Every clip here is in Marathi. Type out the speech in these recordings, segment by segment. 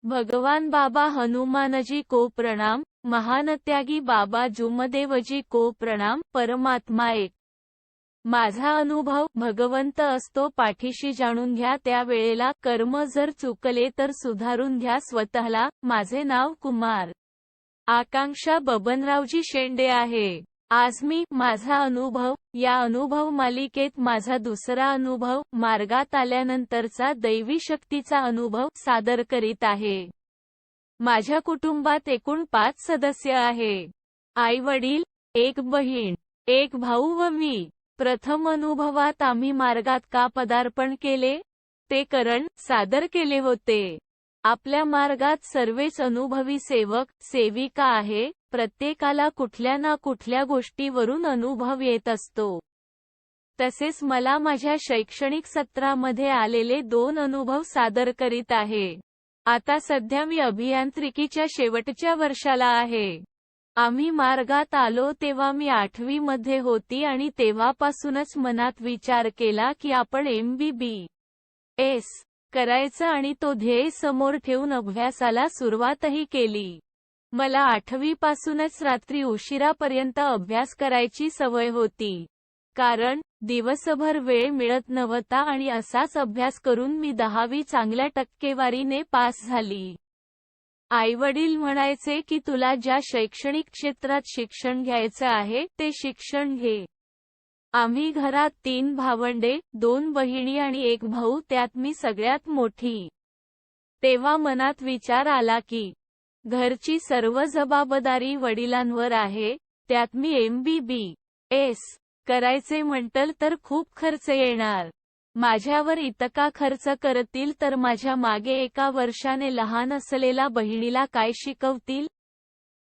भगवान बाबा हनुमानजी को प्रणाम, महानत्यागी बाबा जुमदेवजी को प्रणाम, परमात्मा एक. माझा अनुभव, भगवंत असतो पाठीशी जाणून घ्या त्या वेळेला, कर्म जर चुकले तर सुधारून घ्या स्वतःला. माझे नाव कुमार आकांक्षा बबनरावजी शेंडे आहे. आज मी, माझा अनुभव, या अनुभव मालिकेत माझा दुसरा अनुभव, मार्गात आल्यानंतरचा दैवी शक्तीचा अनुभव सादर करीत आहे. माझ्या कुटुंबात एकूण 5 सदस्य आहे. आई वडील, एक बहीण, एक भाऊ व मी. प्रथम अनुभवात आम्ही मार्गात का पदार्पण केले, ते करण सादर केले होते. आपल्या मार्गात सर्वच अनुभवी सेवक, सेविका आहे. प्रत्येकाला कुठल्या ना कुठल्या गोष्टीवरून अनुभव येत असतो. तसेच मला माझ्या शैक्षणिक सत्रामध्ये आलेले 2 अनुभव सादर करीत आहे. आता सध्या मी अभियांत्रिकीच्या शेवटच्या वर्षाला आहे. आम्ही मार्गात आलो तेव्हा मी 8वी मध्ये होती आणि तेव्हापासूनच मनात विचार केला की आपण MBBS करायचं आणि तो ध्येय समोर ठेवून अभ्यासाला सुरुवातही केली. मला 8वी पासूनच रात्री उशिरापर्यंत अभ्यास करायची सवय होती. कारण दिवसभर वेळ मिळत नव्हता आणि असाच अभ्यास करून मी 10वी चांगल्या टक्केवारीने पास झाली. आईवडील म्हणायचे की तुला ज्या शैक्षणिक क्षेत्रात शिक्षण घ्यायचं आहे ते शिक्षण घे. आम्ही घरात 3 भावंडे, 2 बहिणी आणि 1 भाऊ, त्यात मी सगळ्यात मोठी. तेव्हा मनात विचार आला की घरची सर्व जबाबदारी वडिलांवर आहे, त्यात मी MBBS करायचे म्हटलं तर खूप खर्च येणार. माझ्यावर इतका खर्च करतील तर माझ्या मागे 1 वर्षाने लहान असलेल्या बहिणीला काय शिकवतील.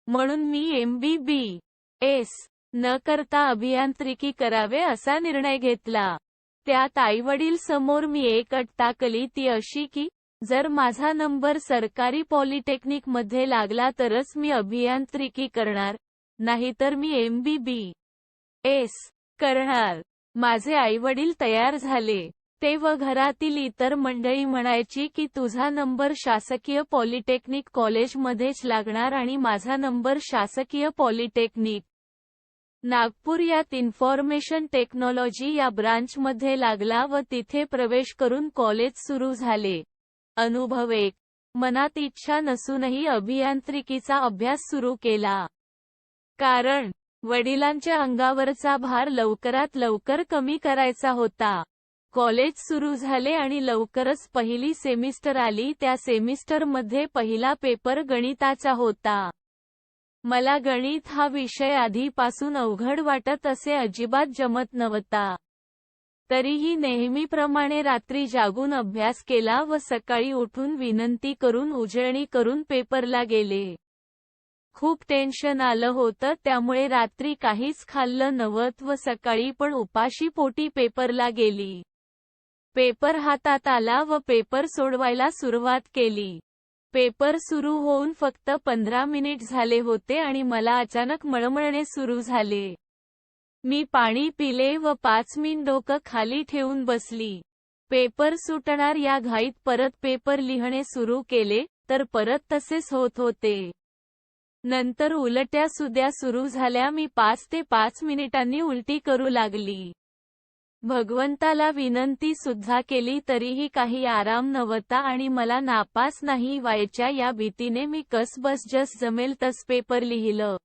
म्हणून मी MBBS न करता अभियांत्रिकी करावे असा निर्णय घेतला. त्यात आईवडील समोर मी एक अट टाकली, ती अशी की जर माझा नंबर सरकारी पॉलिटेक्निक मध्ये लागला तरच मी अभियांत्रिकी करणार, नाहीतर मी MBBS करणार. माझे आईवडील तयार झाले. ते व घरातील इतर मंडळी म्हणायची की तुझा नंबर शासकीय पॉलिटेक्निक कॉलेजमध्येच लागणार आणि माझा नंबर शासकीय पॉलिटेक्निक नागपूर यात इन्फॉर्मेशन टेक्नॉलॉजी या ब्रांचमध्ये लागला व तिथे प्रवेश करून कॉलेज सुरू झाले. अनुभव 1. मनात इच्छा नसूनही अभियांत्रिकीचा अभ्यास सुरू केला. कारण वडिलांच्या अंगावरचा भार लवकरात लवकर कमी करायचा होता. कॉलेज सुरू झाले आणि लवकरच पहिली सेमिस्टर आली. त्या सेमिस्टरमध्ये पहिला पेपर गणिताचा होता. मला गणित हा विषय आधीपासून अवघड वाटत असे, अजिबात जमत नव्हता. तरीही नेहमीप्रमाणे रात्री जागून अभ्यास केला व सकाळी उठून विनंती करून उजळणी करून पेपरला गेले. खूप टेन्शन आलं होतं, त्यामुळे रात्री काहीच खाल्लं नव्हतं व सकाळी पण उपाशी पोटी पेपरला गेली. पेपर हातात आला व पेपर सोडवायला सुरुवात केली. पेपर सुरू होऊन फक्त 15 मिनिट झाले होते आणि मला अचानक मळमळणे सुरू झाले. मी पाणी पिले व 5 मिनिट डोकं खाली ठेवून बसली. पेपर सुटणार या घाईत परत पेपर लिहिणे सुरू केले, तर परत तसेच होत होते. नंतर उलट्या सुद्या सुरू झाल्या. मी 5 ते 5 मिनिटांनी उलटी करू लागली. भगवंताला विनंती सुद्धा केली तरीही काही आराम नव्हता आणि मला नापास नाही व्हायच्या या भीतीने मी कसबस जस जमेल तस पेपर लिहिलं.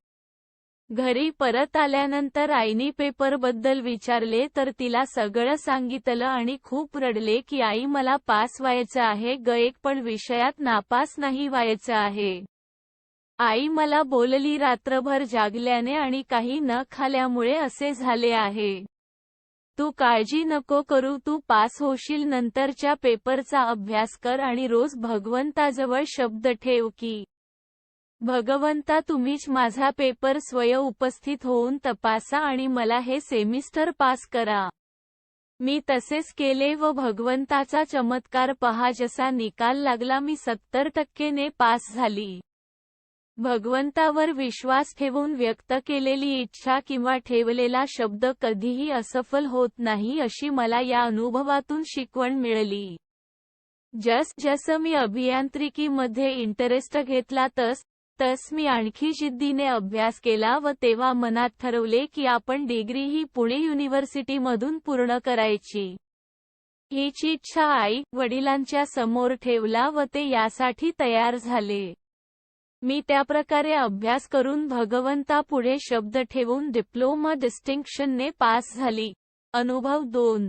घरी परत आल्यानंतर आईनी पेपरबद्दल विचारले तर तिला सगळं सांगितलं आणि खूप रडले की आई मला पास व्हायचं आहे ग, एक पण विषयात नापास नाही व्हायचं आहे. आई मला बोलली रात्रभर जागल्याने आणि काही न खाल्ल्यामुळे असे झाले आहे. तू काळजी नको करू, तू पास होशील. नंतरच्या पेपरचा अभ्यास कर आणि रोज भगवंताजवळ शब्द ठेव की भगवंता तुम्हीच माझा पेपर स्वयं उपस्थित होऊन तपासा आणि मला हे सेमिस्टर पास करा. मी तसेच केले व भगवंताचा चमत्कार पहा, जसा निकाल लागला मी 70% पास झाली. भगवंतावर विश्वास ठेवून व्यक्त केलेली इच्छा किंवा ठेवलेला शब्द कधीही असफल होत नाही, अशी मला या अनुभवातून शिकवण मिळाली. जसं मी अभियांत्रिकीमध्ये इंटरेस्ट घेतला तस मी आणखी जिद्दीने अभ्यास केला व तेव्हा मनात ठरवले की आपण डिग्री ही पुणे युनिव्हर्सिटीमधून पूर्ण करायची. हीच इच्छा आई वडिलांच्या समोर ठेवला व ते यासाठी तयार झाले. मी त्याप्रकारे अभ्यास करून भगवंतापुढे शब्द ठेवून डिप्लोमा डिस्टिंक्शनने पास झाली. अनुभव 2.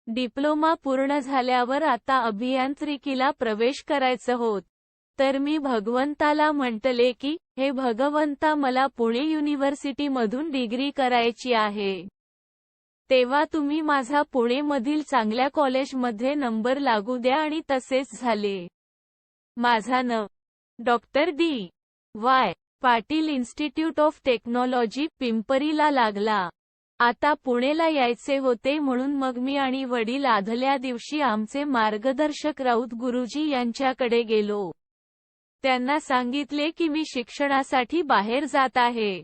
डिप्लोमा पूर्ण झाल्यावर आता अभियांत्रिकीला प्रवेश करायचं होत. तर मी भगवंताला म्हटले की, हे भगवंता मला पुणे युनिव्हर्सिटीमधून डिग्री करायची आहे. तेव्हा तुम्ही माझा पुणेमधील चांगल्या कॉलेजमध्ये नंबर लागू द्या आणि तसेच झाले. माझा doctor D. Y. Patil institute of technology पिंपरीला लागला. आता पुणेला यायचे होते म्हणून मग मी आणि वडील आदल्या दिवशी आमचे मार्गदर्शक राऊत गुरुजी यांच्याकडे गेलो. त्यांना सांगितले की मी शिक्षणासाठी बाहेर जात आहे.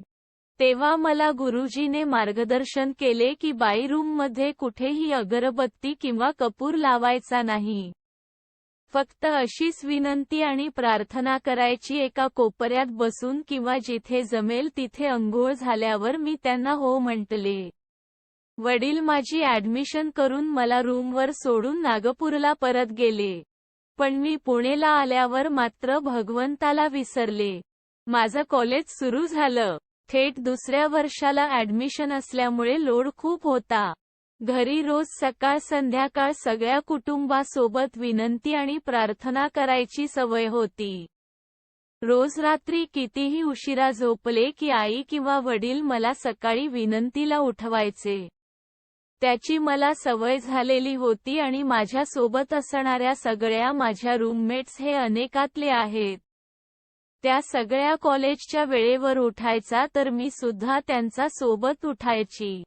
तेव्हा मला गुरुजीने मार्गदर्शन केले की बाई रूममध्ये कुठेही अगरबत्ती किंवा कपूर लावायचा नाही. फक्त अशीच विनंती आणि प्रार्थना करायची एका कोपऱ्यात बसून किंवा जिथे जमेल तिथे अंघोळ झाल्यावर मी त्यांना हो म्हटले. वडील माझी ऍडमिशन करून मला रूमवर सोडून नागपूरला परत गेले. पण मी पुणेला आल्यावर मात्र भगवंताला विसरले. माझं कॉलेज सुरू झालं. थेट दुसऱ्या वर्षाला ऍडमिशन असल्यामुळे लोड खूप होता. घरी रोज सकाळ संध्याकाळ सगळ्या कुटुंबासोबत विनंती आणि प्रार्थना करायची सवय होती. रोज रात्री कितीही उशिरा झोपले की आई किंवा वडील मला सकाळी विनंतीला उठवायचे. त्याची मला सवय झालेली होती आणि माझ्या सोबत असणाऱ्या सगळ्या माझ्या रूममेट्स हे अनेकातले आहेत. त्या सगळ्या कॉलेजच्या वेळेवर उठायचा तर मी सुद्धा त्यांचा सोबत उठायची.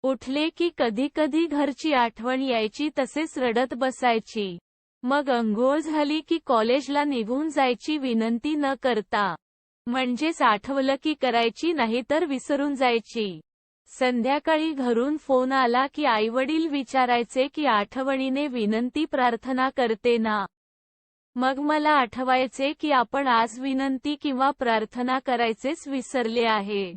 उठले की कधी घरची आठवण यायची तसेच रडत बसायची. मग अंघोळ झाली की कॉलेजला निघून जायची विनंती न करता. म्हणजेच आठवलं की करायची नाहीतर विसरून जायची. संध्याकाळी घरून फोन आला की आईवडील विचारायचे की आठवणीने विनंती प्रार्थना करते ना. मग मला आठवायचे की आपण आज विनंती किंवा प्रार्थना करायचेच विसरले आहे.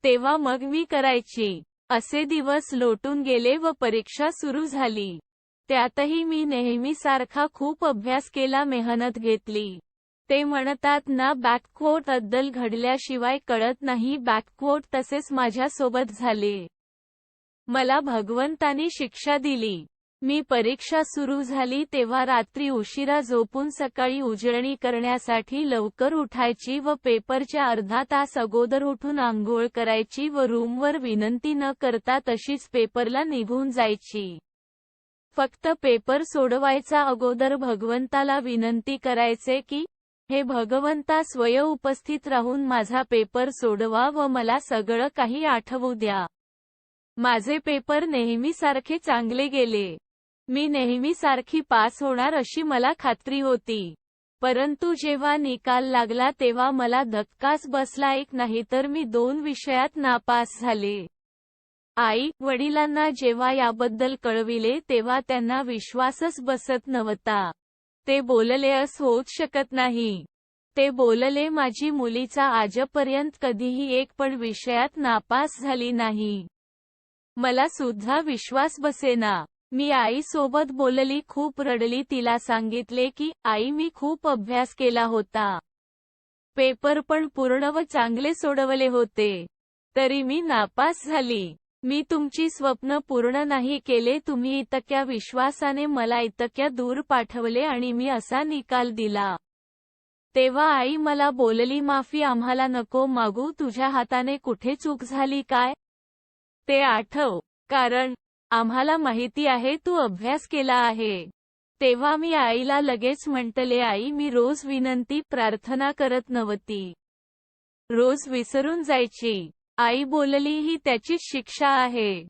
तेव्हा मग मी करायची. असे दिवस लोटून गेले व परीक्षा सुरू झाली. त्यातही मी नेहमीसारखा खूप अभ्यास केला, मेहनत घेतली. ते म्हणतात ना बॅककोट अद्दल घडल्याशिवाय कळत नाही बॅककोट तसेच माझ्यासोबत झाले. मला भगवंतानी शिक्षा दिली. मी परीक्षा सुरू झाली तेव्हा रात्री उशिरा झोपून सकाळी उजळणी करण्यासाठी लवकर उठायची व पेपरच्या अर्धा तास अगोदर उठून आंघोळ करायची व रूमवर विनंती न करता तशीच पेपरला निघून जायची. फक्त पेपर सोडवायचा अगोदर भगवंताला विनंती करायचे की, हे भगवंता स्वयं उपस्थित राहून माझा पेपर सोडवा व मला सगळं काही आठवू द्या. माझे पेपर नेहमीसारखे चांगले गेले. मी नेहमीसारखी पास होणार अशी मला खात्री होती. परंतु जेव्हा निकाल लागला तेव्हा मला धक्काच बसला. एक नाही तर मी 2 विषयात नापास झाले. आई वडिलांना जेव्हा याबद्दल कळविले तेव्हा त्यांना विश्वासच बसत नव्हता. ते बोलले असं होऊच शकत नाही. ते बोलले माझी मुलीचा आजपर्यंत कधीही एक पण विषयात नापास झाली नाही. मला सुद्धा विश्वास बसेना. मी आई सोबत बोलली, खूप रडली. तिला सांगितले की आई मी खूप अभ्यास केला होता. पेपर पण पूर्ण व चांगले सोडवले होते. तरी मी नापास झाली. मी तुमची स्वप्न पूर्ण नाही केले. तुम्ही इतक्या विश्वासाने मला इतक्या दूर पाठवले आणि मी असा निकाल दिला. तेव्हा आई मला बोलली माफी आम्हाला नको मागू. तुझ्या हाताने कुठे चूक झाली काय ते आठव. कारण आम्हाला माहिती आहे तू अभ्यास केला आहे. तेव्हा मी आईला लगेच म्हटले आई मी रोज विनंती प्रार्थना करत नव्हती. रोज विसरून जायची. आई बोलली ही त्याचीच शिक्षा आहे.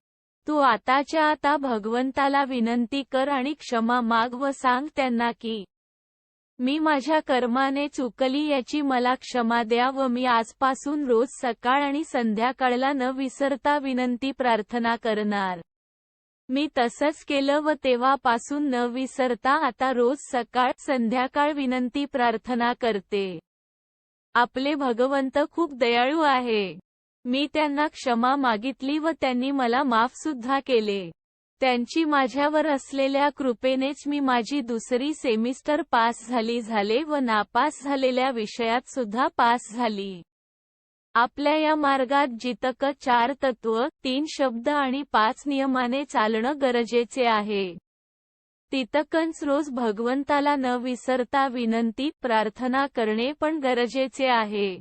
तू आताच्या आता भगवंताला विनंती कर आणि क्षमा माग व सांग त्यांना की मी माझ्या कर्माने चुकली याची मला क्षमा द्या व मी आजपासून रोज सकाळ आणि संध्याकाळला न विसरता विनंती प्रार्थना करणार. मी तसंच केलं व तेव्हापासून न विसरता आता रोज सकाळ संध्याकाळ विनंती प्रार्थना करते. आपले भगवंत खूप दयाळू आहे. मी त्यांना क्षमा मागितली व त्यांनी मला माफ सुद्धा केले. त्यांची माझ्यावर असलेल्या कृपेनेच मी माझी दुसरी सेमिस्टर पास झाले व नापास झालेल्या विषयात सुद्धा पास झाली. आपल्या या मार्गात जितकं 4 तत्व, 3 शब्द आणि 5 नियमाने चालणं गरजेचे आहे, तितकंच रोज भगवंताला न विसरता विनंती, प्रार्थना करणे पण गरजेचे आहे.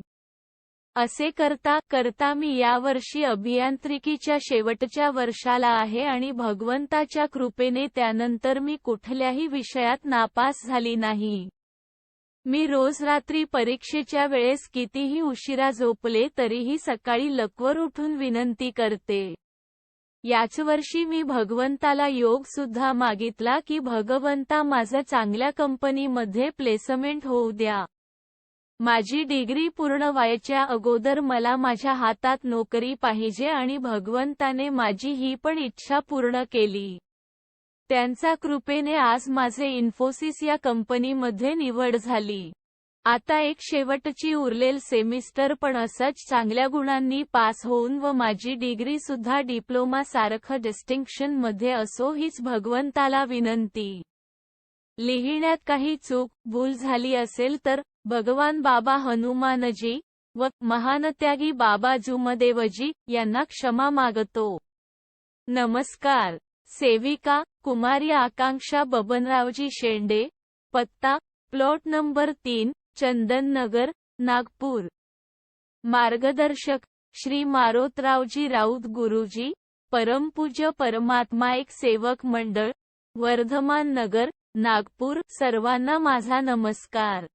असे करता करता मी यावर्षी अभियांत्रिकीच्या शेवटच्या वर्षाला आहे आणि भगवंताच्या कृपेने त्यानंतर मी कुठल्याही विषयात नापास झाली नाही. मी रोज रात्री परीक्षेच्या वेळेस कितीही उशिरा झोपले तरीही सकाळी लवकर उठून विनंती करते. याच वर्षी मी भगवंताला योग सुद्धा मागितला की भगवंता माझं चांगल्या कंपनीमध्ये प्लेसमेंट होऊ द्या. माझी डिग्री पूर्ण व्हायच्या अगोदर मला माझ्या हातात नोकरी पाहिजे आणि भगवंताने माझी ही पण इच्छा पूर्ण केली. त्यांच्या कृपेने आज माझे इन्फोसिस या कंपनीमध्ये निवड झाली. आता एक शेवटची उरलेल सेमिस्टर पण असंच चांगल्या गुणांनी पास होऊन व माझी डिग्री सुद्धा डिप्लोमा सारखं डिस्टिंक्शन मध्ये असो हीच भगवंताला विनंती. लिहिण्यात काही चूक, भूल झाली असेल तर भगवान बाबा हनुमानजी व महानत्यागी बाबा जुमदेवजी यांना क्षमा मागतो. नमस्कार. सेविका कुमारी आकांक्षा बबनरावजी शेंडे. पत्ता प्लॉट नंबर 3, चंदन नगर, नागपूर. मार्गदर्शक श्री मारोतरावजी राऊत गुरुजी, परमपूज्य परमात्मा एक सेवक मंडळ, वर्धमान नगर, नागपूर. सर्वांना माझा नमस्कार.